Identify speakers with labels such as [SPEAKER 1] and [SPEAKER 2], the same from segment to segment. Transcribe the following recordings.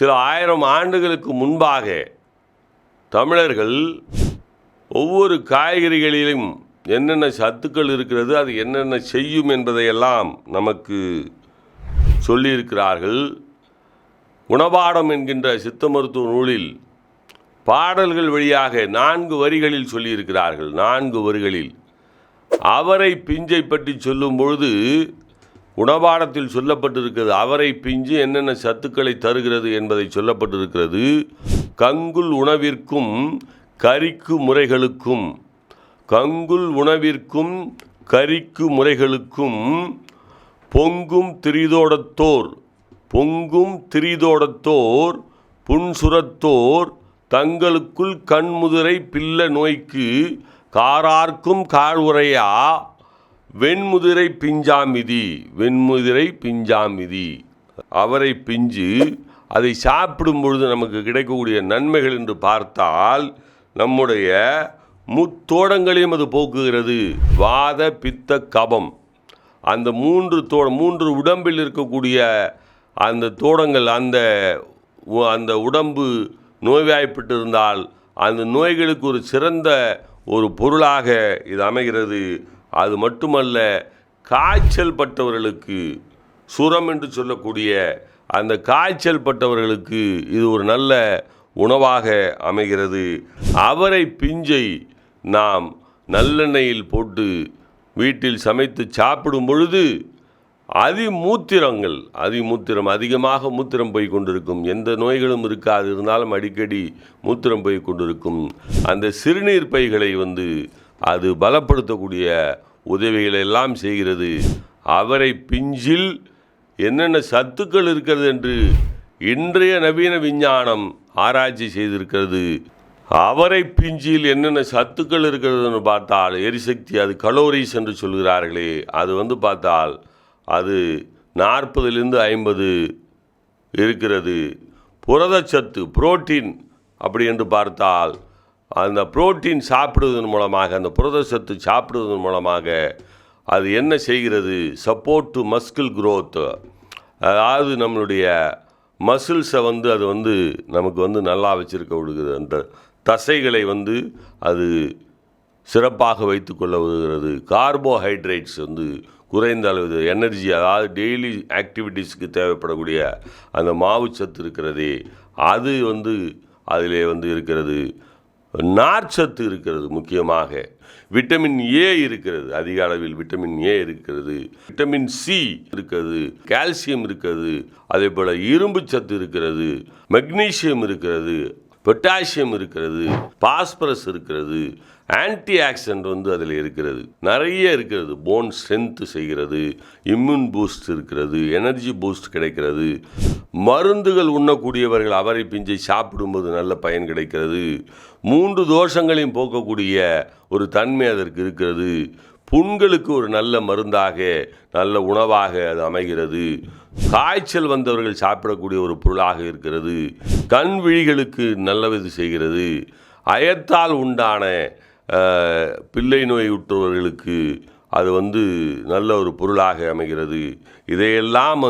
[SPEAKER 1] சில ஆயிரம் ஆண்டுகளுக்கு முன்பாக தமிழர்கள் ஒவ்வொரு காய்கறிகளிலும் என்னென்ன சத்துக்கள் இருக்கிறது, அது என்னென்ன செய்யும் என்பதையெல்லாம் நமக்கு சொல்லியிருக்கிறார்கள். குணபாடம் என்கின்ற சித்த மருத்துவ நூலில் பாடல்கள் வழியாக 4 வரிகளில் சொல்லியிருக்கிறார்கள். 4 வரிகளில் அவரை பிஞ்சை பற்றி சொல்லும் பொழுது குணபாடத்தில் சொல்லப்பட்டிருக்கிறது. அவரை பிஞ்சு என்னென்ன சத்துக்களை தருகிறது என்பதை சொல்லப்பட்டிருக்கிறது. கங்குல் உணவிற்கும் கரிக்கு முறைகளுக்கும், கங்குல் உணவிற்கும் கரிக்கு முறைகளுக்கும் பொங்கும் திரிதோடத்தோர் புன்சுரத்தோர் தங்களுக்குள் கண்முதிரை பில்ல நோய்க்கு காரார்க்கும் காழ்வுரையா வெண்முதிரை பிஞ்சாமிதி. அவரை பிஞ்சு அதை சாப்பிடும் பொழுது நமக்கு கிடைக்கக்கூடிய நன்மைகள் என்று பார்த்தால், நம்முடைய முத்தோடங்களையும் அது போக்குகிறது. வாத பித்த கபம், அந்த 3 உடம்பில் இருக்கக்கூடிய அந்த தோடங்கள், அந்த உடம்பு நோய்வாய்ப்பட்டிருந்தால் அந்த நோய்களுக்கு ஒரு சிறந்த ஒரு பொருளாக இது அமைகிறது. அது மட்டுமல்ல, காய்ச்சல் பட்டவர்களுக்கு, சுரம் என்று சொல்லக்கூடிய அந்த காய்ச்சல் பட்டவர்களுக்கு இது ஒரு நல்ல உணவாக அமைகிறது. அவரை பிஞ்சை நாம் நல்லெண்ணெயில் போட்டு வீட்டில் சமைத்து சாப்பிடும் பொழுது அதிகமாக மூத்திரம் போய் கொண்டிருக்கும். எந்த நோய்களும் இருக்காது, இருந்தாலும் அடிக்கடி மூத்திரம் போய் கொண்டிருக்கும். அந்த சிறுநீர் பைகளை அது பலப்படுத்தக்கூடிய உதவிகளை எல்லாம் செய்கிறது. அவரை பிஞ்சில் என்னென்ன சத்துக்கள் இருக்கிறது என்று இன்றைய நவீன விஞ்ஞானம் ஆராய்ச்சி செய்திருக்கிறது. அவரை பிஞ்சில் என்னென்ன சத்துக்கள் இருக்கிறதுன்னு பார்த்தால் எரிசக்தி, அது கலோரிஸ் என்று சொல்கிறார்களே, அது பார்த்தால் அது 40லிருந்து 50 இருக்கிறது. புரதச்சத்து, புரோட்டீன் அப்படி என்று பார்த்தால் அந்த புரோட்டீன் சாப்பிடுவதன் மூலமாக, அந்த புரதச்சத்து சாப்பிடுவதன் மூலமாக அது என்ன செய்கிறது? சப்போர்ட் டு மஸ்கிள் க்ரோத், அதாவது நம்மளுடைய மசில்ஸை அது நமக்கு நல்லா வச்சுருக்க விடுகிறது. அந்த தசைகளை அது சிறப்பாக வைத்து கொள்ள உதவுகிறது. கார்போஹைட்ரேட்ஸ் குறைந்த அளவு எனர்ஜி, அதாவது டெய்லி ஆக்டிவிட்டீஸ்க்கு தேவைப்படக்கூடிய அந்த மாவுச்சத்து இருக்கிறதே, அது அதிலே இருக்கிறது. நார்ச்சத்து இருக்கிறது. முக்கியமாக விட்டமின் ஏ இருக்கிறது, அதிக அளவில் விட்டமின் ஏ இருக்கிறது. விட்டமின் சி இருக்கிறது, கால்சியம் இருக்கிறது, அதே போல் இரும்பு சத்து இருக்கிறது, மெக்னீசியம் இருக்கிறது, பொட்டாசியம் இருக்கிறது, பாஸ்பரஸ் இருக்கிறது, ஆன்டி ஆக்சிடென்ட் அதில் இருக்கிறது, நிறைய இருக்கிறது. போன் ஸ்ட்ரென்த் செய்கிறது, இம்யூன் பூஸ்ட் இருக்கிறது, எனர்ஜி பூஸ்ட் கிடைக்கிறது. மருந்துகள் உண்ணக்கூடியவர்கள் அவரை பிஞ்சை சாப்பிடும்போது நல்ல பயன் கிடைக்கிறது. 3 தோஷங்களையும் போக்கக்கூடிய ஒரு தன்மை அதற்கு இருக்கிறது. புண்களுக்கு ஒரு நல்ல மருந்தாக, நல்ல உணவாக அது அமைகிறது. காய்ச்சல் வந்தவர்கள் சாப்பிடக்கூடிய ஒரு பொருளாக இருக்கிறது. கண் விழிகளுக்கு நல்லது செய்கிறது. அயத்தால் உண்டான பிள்ளை நோய் உற்றவர்களுக்கு அது நல்ல ஒரு பொருளாக அமைகிறது. இதையெல்லாம்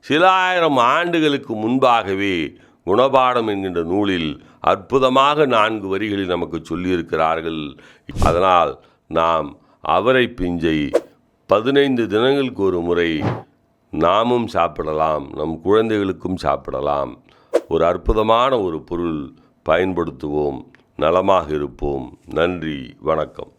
[SPEAKER 1] சில ஆயிரம் ஆண்டுகளுக்கு முன்பாகவே குணபாடம் என்கின்ற நூலில் அற்புதமாக 4 வரிகளில் நமக்கு சொல்லியிருக்கிறார்கள். அதனால் நாம் அவரை பிஞ்சை 15 தினங்களுக்கு ஒரு முறை நாமும் சாப்பிடலாம், நம் குழந்தைகளுக்கும் சாப்பிடலாம். ஒரு அற்புதமான ஒரு பொருள், பயன்படுத்துவோம், நலமாக இருப்போம். நன்றி, வணக்கம்.